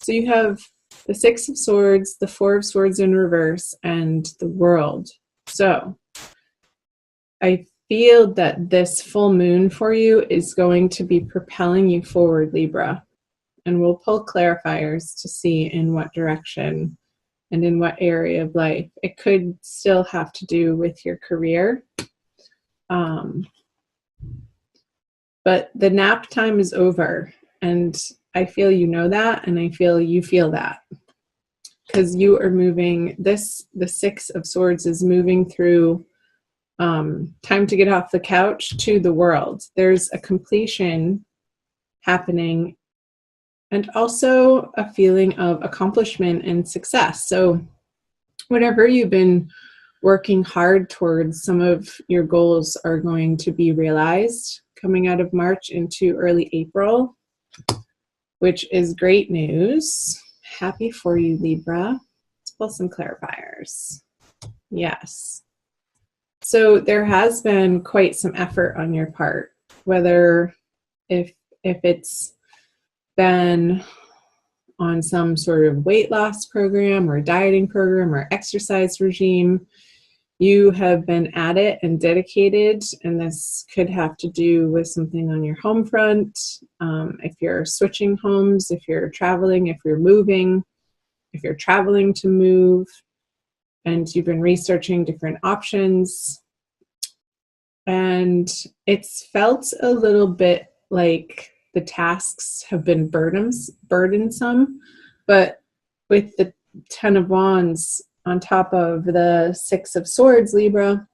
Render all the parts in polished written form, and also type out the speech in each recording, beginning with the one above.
So you have the Six of Swords, the Four of Swords in reverse, and the World. So I feel that this full moon for you is going to be propelling you forward, Libra. And we'll pull clarifiers to see in what direction and in what area of life. It could still have to do with your career. But the nap time is over, and I feel you know that, and I feel you feel that. Because you are moving, the Six of Swords is moving through time to get off the couch to the world. There's a completion happening and also a feeling of accomplishment and success. So whatever you've been working hard towards, some of your goals are going to be realized coming out of March into early April, which is great news. Happy for you, Libra. Let's pull some clarifiers. Yes. So there has been quite some effort on your part, whether if it's been on some sort of weight loss program or dieting program or exercise regime, you have been at it and dedicated, and this could have to do with something on your home front. If you're switching homes, if you're traveling, if you're moving, if you're traveling to move, and you've been researching different options. And it's felt a little bit like the tasks have been burdensome, but with the Ten of Wands on top of the Six of Swords, Libra,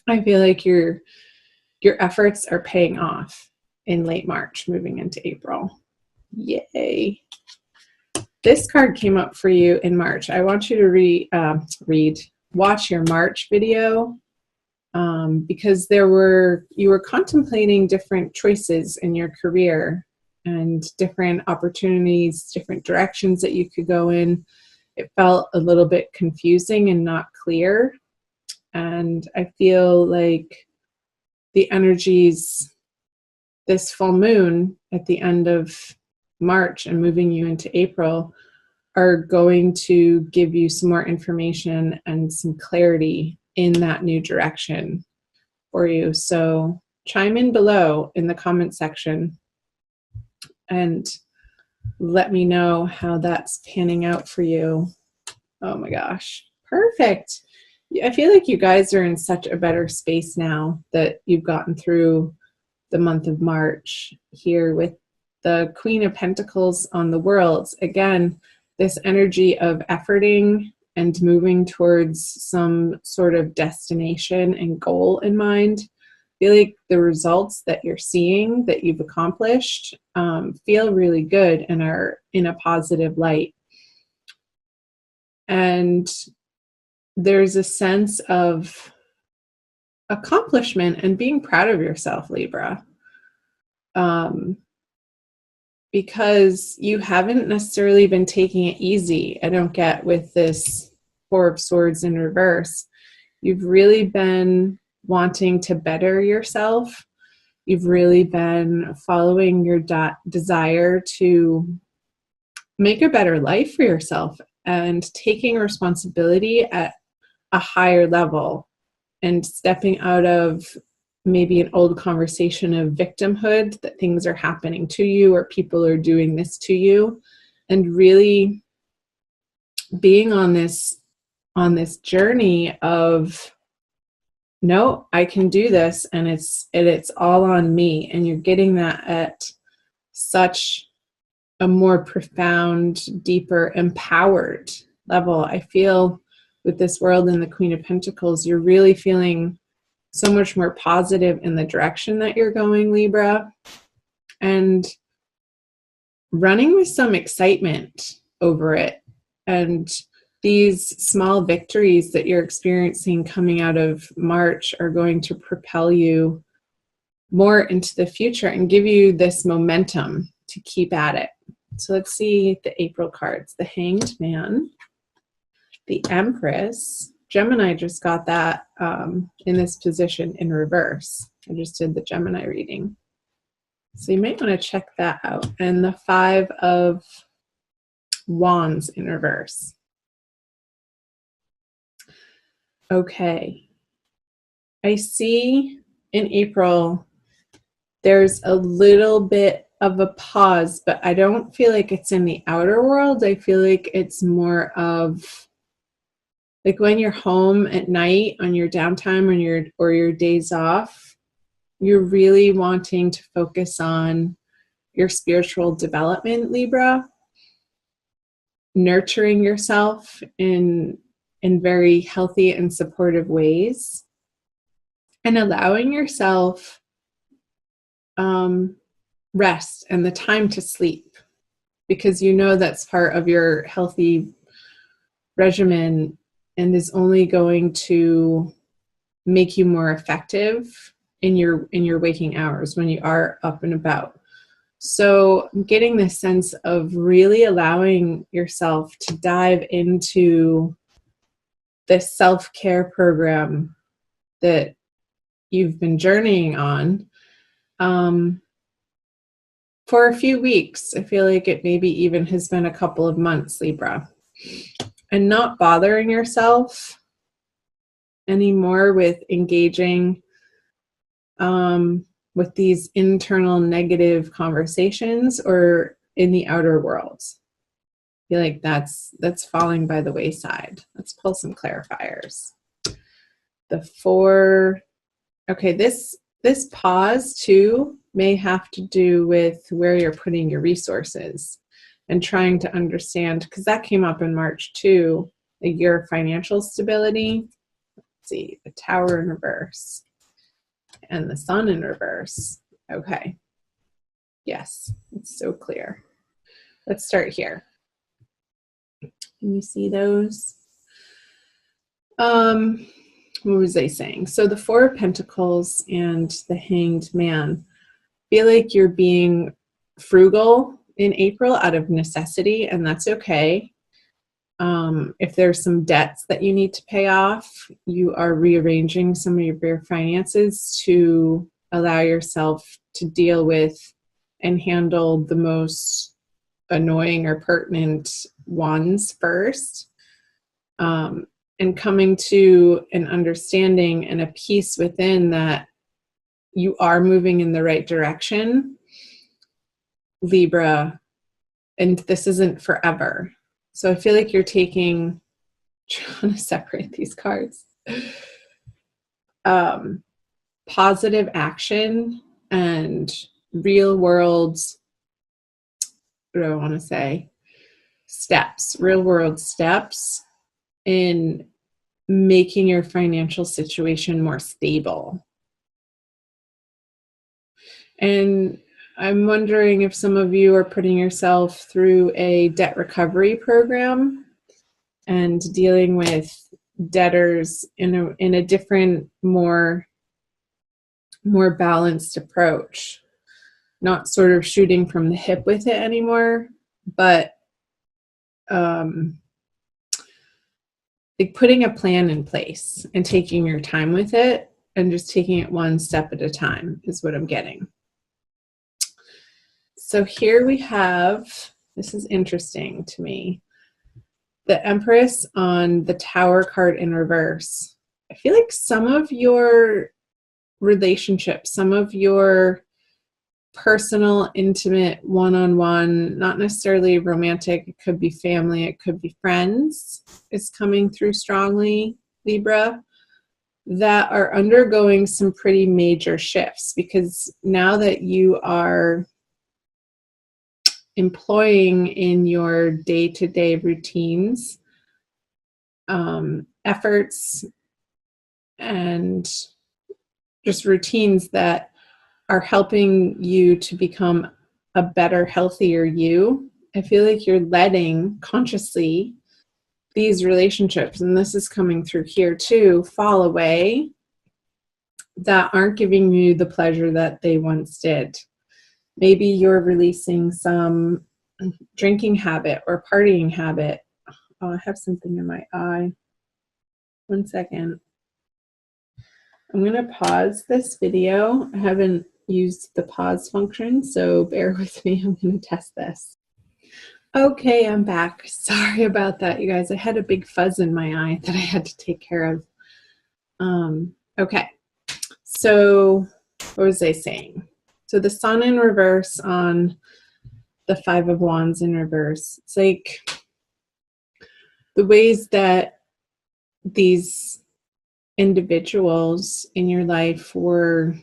I feel like your efforts are paying off in late March, moving into April. Yay. This card came up for you in March. I want you to watch your March video, because you were contemplating different choices in your career and different opportunities, different directions that you could go in. It felt a little bit confusing and not clear. And I feel like the energies, this full moon at the end of March and moving you into April, are going to give you some more information and some clarity in that new direction for you. So chime in below in the comment section and let me know how that's panning out for you. Oh my gosh, perfect. I feel like you guys are in such a better space now that you've gotten through the month of March here with the Queen of Pentacles on the Worlds. Again, this energy of efforting and moving towards some sort of destination and goal in mind. I feel like the results that you're seeing, that you've accomplished, feel really good and are in a positive light. And there's a sense of accomplishment and being proud of yourself, Libra. Because you haven't necessarily been taking it easy. I don't get with this Four of Swords in reverse. You've really been wanting to better yourself. You've really been following your desire to make a better life for yourself and taking responsibility at a higher level and stepping out of maybe an old conversation of victimhood, that things are happening to you or people are doing this to you, and really being on this journey of, no, I can do this, and it's all on me. And you're getting that at such a more profound, deeper, empowered level. I feel with this World and the Queen of Pentacles, you're really feeling so much more positive in the direction that you're going, Libra, and running with some excitement over it. And these small victories that you're experiencing coming out of March are going to propel you more into the future and give you this momentum to keep at it. So let's see the April cards. The Hanged Man, the Empress. Gemini just got that in this position in reverse. I just did the Gemini reading. So you might want to check that out. And the Five of Wands in reverse. Okay. I see in April there's a little bit of a pause, but I don't feel like it's in the outer world. I feel like it's more of like when you're home at night on your downtime or your days off, you're really wanting to focus on your spiritual development, Libra, nurturing yourself in very healthy and supportive ways, and allowing yourself rest and the time to sleep, because you know that's part of your healthy regimen and is only going to make you more effective in your waking hours when you are up and about. So I'm getting this sense of really allowing yourself to dive into this self-care program that you've been journeying on for a few weeks. I feel like it maybe even has been a couple of months, Libra. And not bothering yourself anymore with engaging with these internal negative conversations or in the outer world. I feel like that's falling by the wayside. Let's pull some clarifiers. The 4. Okay, this pause too may have to do with where you're putting your resources and trying to understand, because that came up in March too, your financial stability. Let's see, the Tower in reverse and the Sun in reverse. Okay. Yes, it's so clear. Let's start here. Can you see those? What was I saying? So the 4 of Pentacles and the Hanged Man. Feel like you're being frugal in April out of necessity, and that's okay. If there's some debts that you need to pay off, you are rearranging some of your finances to allow yourself to deal with and handle the most annoying or pertinent ones first. And coming to an understanding and a peace within that you are moving in the right direction, Libra, and this isn't forever. So I feel like you're trying to separate these cards. Positive action and real world, what do I want to say? Real world steps in making your financial situation more stable. And I'm wondering if some of you are putting yourself through a debt recovery program and dealing with debtors in a different, more balanced approach. Not sort of shooting from the hip with it anymore, but like putting a plan in place and taking your time with it and just taking it one step at a time is what I'm getting. So here we have, this is interesting to me, the Empress on the Tower card in reverse. I feel like some of your relationships, some of your personal, intimate, one-on-one, not necessarily romantic, it could be family, it could be friends, is coming through strongly, Libra, that are undergoing some pretty major shifts, because now that you are employing in your day-to-day routines, efforts, and just routines that are helping you to become a better, healthier you, I feel like you're letting consciously these relationships, and this is coming through here too, fall away, that aren't giving you the pleasure that they once did. Maybe you're releasing some drinking habit or partying habit. Oh, I have something in my eye. 1 second. I'm going to pause this video. I haven't used the pause function, so bear with me. I'm going to test this. Okay, I'm back. Sorry about that, you guys. I had a big fuzz in my eye that I had to take care of. Okay, so what was I saying? So the sun in reverse on the Five of Wands in reverse. It's like the ways that these individuals in your life were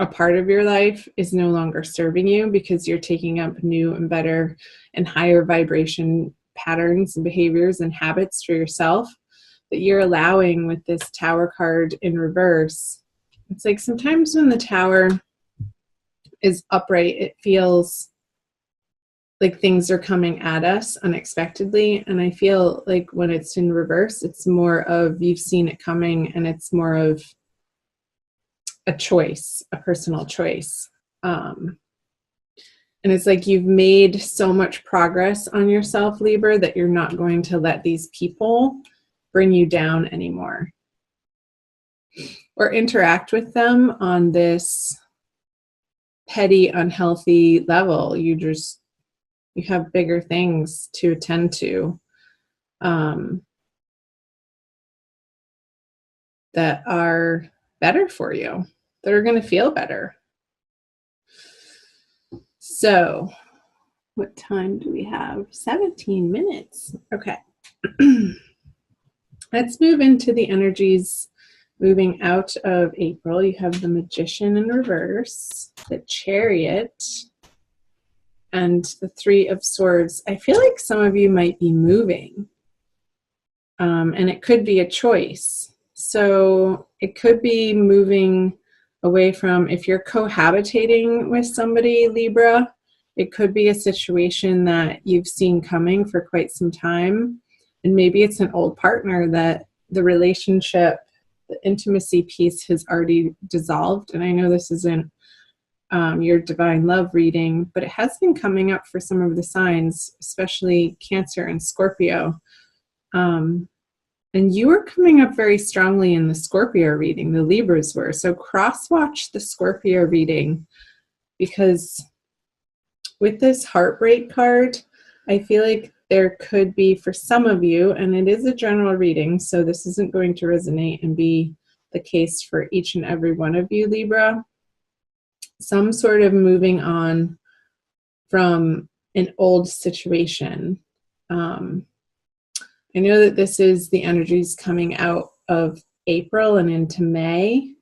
a part of your life is no longer serving you because you're taking up new and better and higher vibration patterns and behaviors and habits for yourself that you're allowing with this Tower card in reverse. It's like sometimes when the Tower is upright, it feels like things are coming at us unexpectedly. And I feel like when it's in reverse, it's more of you've seen it coming and it's more of a choice, a personal choice. And it's like you've made so much progress on yourself, Libra, that you're not going to let these people bring you down anymore or interact with them on this petty, unhealthy level. You have bigger things to attend to that are better for you, that are going to feel better. So what time do we have? 17 minutes. Okay. Let's move into the energies moving out of April. You have the Magician in reverse, the Chariot, and the Three of Swords. I feel like some of you might be moving, and it could be a choice. So it could be moving away from, if you're cohabitating with somebody, Libra, it could be a situation that you've seen coming for quite some time. And maybe it's an old partner that the relationship, the intimacy piece has already dissolved. And I know this isn't your divine love reading, but it has been coming up for some of the signs, especially Cancer and Scorpio. And you were coming up very strongly in the Scorpio reading, the Libras were. So cross-watch the Scorpio reading, because with this heartbreak card, I feel like there could be, for some of you, and it is a general reading, so this isn't going to resonate and be the case for each and every one of you, Libra, some sort of moving on from an old situation. I know that this is the energies coming out of April and into May,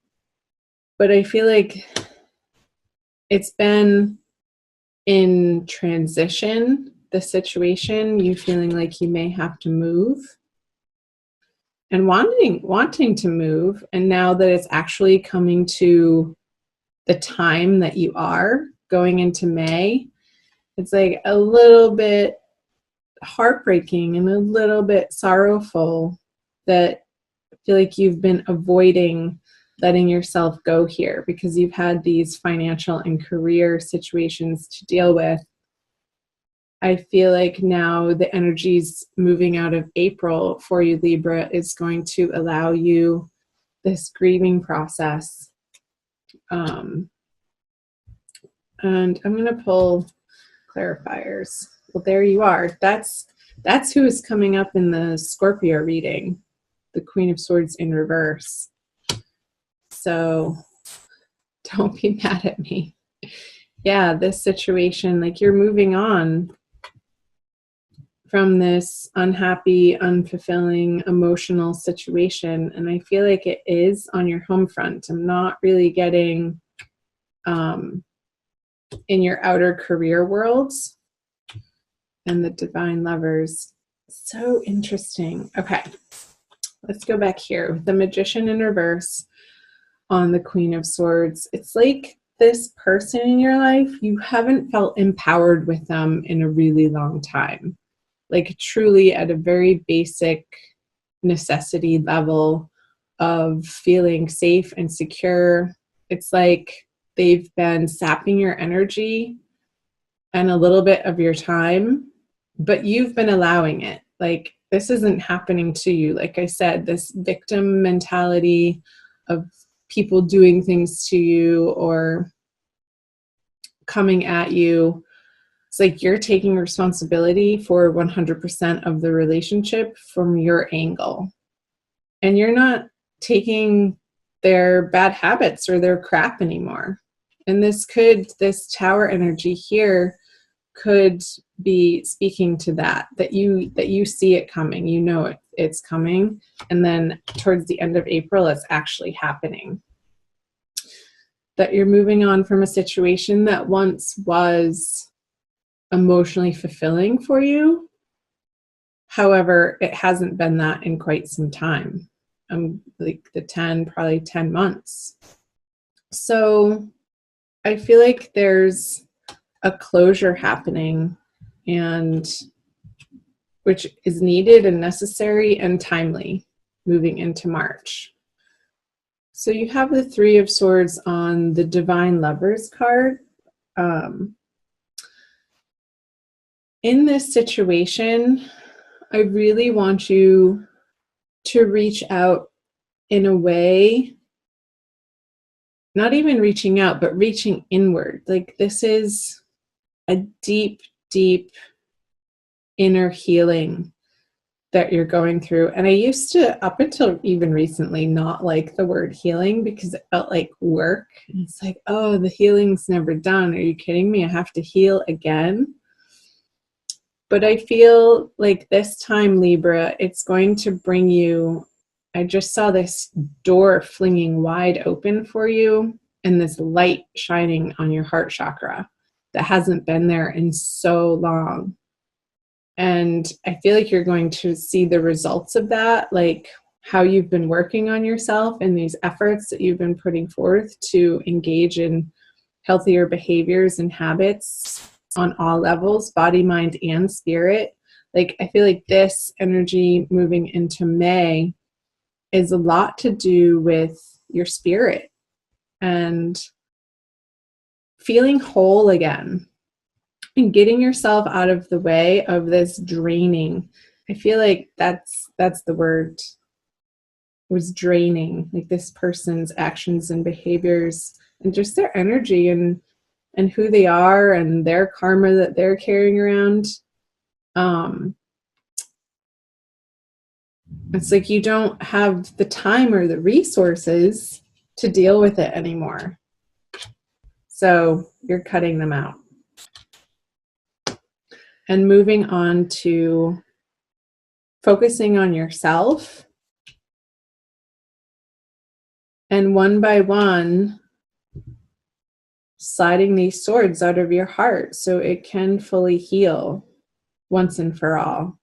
but I feel like it's been in transition, the situation, you feeling like you may have to move and wanting to move. And now that it's actually coming to the time that you are going into May, it's like a little bit heartbreaking and a little bit sorrowful that I feel like you've been avoiding letting yourself go here because you've had these financial and career situations to deal with. I feel like now the energies moving out of April for you, Libra, is going to allow you this grieving process. And I'm going to pull clarifiers. Well, there you are. That's who is coming up in the Scorpio reading, the Queen of Swords in reverse. So don't be mad at me. Yeah, this situation, like you're moving on from this unhappy, unfulfilling, emotional situation. And I feel like it is on your home front. I'm not really getting in your outer career worlds and the divine lovers. So interesting. Okay, let's go back here. The Magician in reverse on the Queen of Swords. It's like this person in your life, you haven't felt empowered with them in a really long time. Like truly at a very basic necessity level of feeling safe and secure. It's like they've been sapping your energy and a little bit of your time, but you've been allowing it. Like this isn't happening to you. Like I said, this victim mentality of people doing things to you or coming at you. It's like you're taking responsibility for 100% of the relationship from your angle. And you're not taking their bad habits or their crap anymore. And this Tower energy here could be speaking to that you see it coming, you know it's coming, and then towards the end of April it's actually happening. That you're moving on from a situation that once was emotionally fulfilling for you. However, it hasn't been that in quite some time. Like probably 10 months. So I feel like there's a closure happening, and which is needed and necessary and timely moving into March. So you have the Three of Swords on the Divine Lovers card. In this situation, I really want you to reach out in a way, not even reaching out, but reaching inward. Like this is a deep, deep inner healing that you're going through. And I used to, up until even recently, not like the word healing because it felt like work. And it's like, oh, the healing's never done. Are you kidding me? I have to heal again. But I feel like this time, Libra, it's going to bring you, I just saw this door flinging wide open for you and this light shining on your heart chakra that hasn't been there in so long. And I feel like you're going to see the results of that, like how you've been working on yourself and these efforts that you've been putting forth to engage in healthier behaviors and habits on all levels, body, mind, and spirit. Like, I feel like this energy moving into May is a lot to do with your spirit and feeling whole again and getting yourself out of the way of this draining. I feel like that's the word, was draining, like this person's actions and behaviors and just their energy and who they are and their karma that they're carrying around. It's like you don't have the time or the resources to deal with it anymore. So you're cutting them out. And moving on to focusing on yourself. And one by one, sliding these swords out of your heart so it can fully heal once and for all.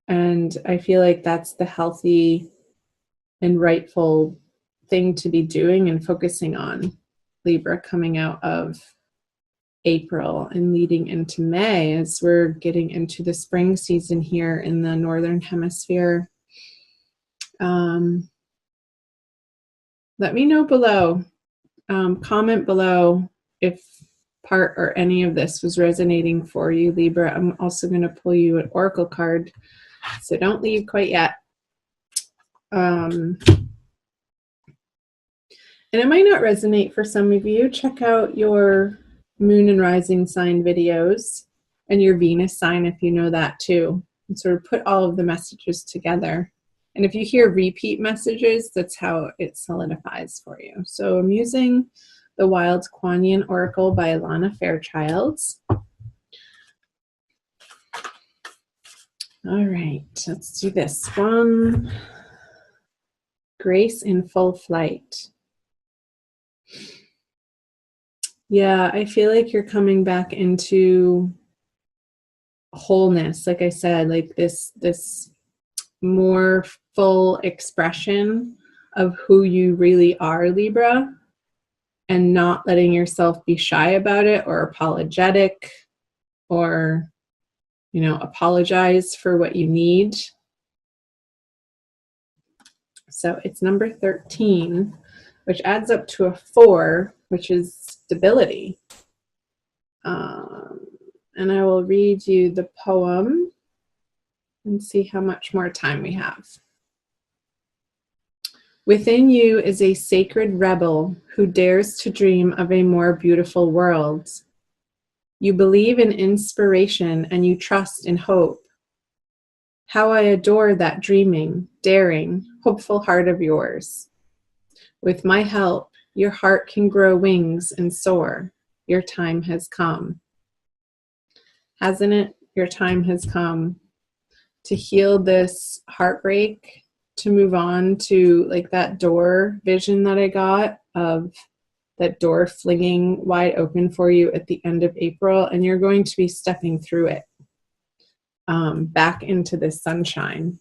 And I feel like that's the healthy and rightful thing to be doing and focusing on, Libra, coming out of April and leading into May as we're getting into the spring season here in the Northern Hemisphere. Let me know below. Comment below if part or any of this was resonating for you, Libra. I'm also going to pull you an oracle card, so don't leave quite yet. And it might not resonate for some of you. Check out your moon and rising sign videos and your Venus sign if you know that too, and sort of put all of the messages together. And if you hear repeat messages, that's how it solidifies for you. So I'm using the Wild Kuan Yin Oracle by Alana Fairchild. All right, let's do this one. Grace in full flight. Yeah, I feel like you're coming back into wholeness. Like I said, like this more full expression of who you really are, Libra, and not letting yourself be shy about it or apologetic or, you know, apologize for what you need. So it's number 13, which adds up to a 4, which is stability. And I will read you the poem and see how much more time we have. Within you is a sacred rebel who dares to dream of a more beautiful world. You believe in inspiration and you trust in hope. How I adore that dreaming, daring, hopeful heart of yours. With my help, your heart can grow wings and soar. Your time has come. Hasn't it? Your time has come to heal this heartbreak, to move on to like that door vision that I got of that door flinging wide open for you at the end of April, and you're going to be stepping through it back into this sunshine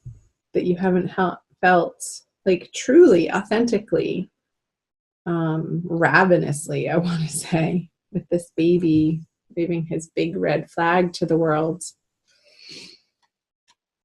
that you haven't felt like truly, authentically, ravenously, I want to say, with this baby waving his big red flag to the world.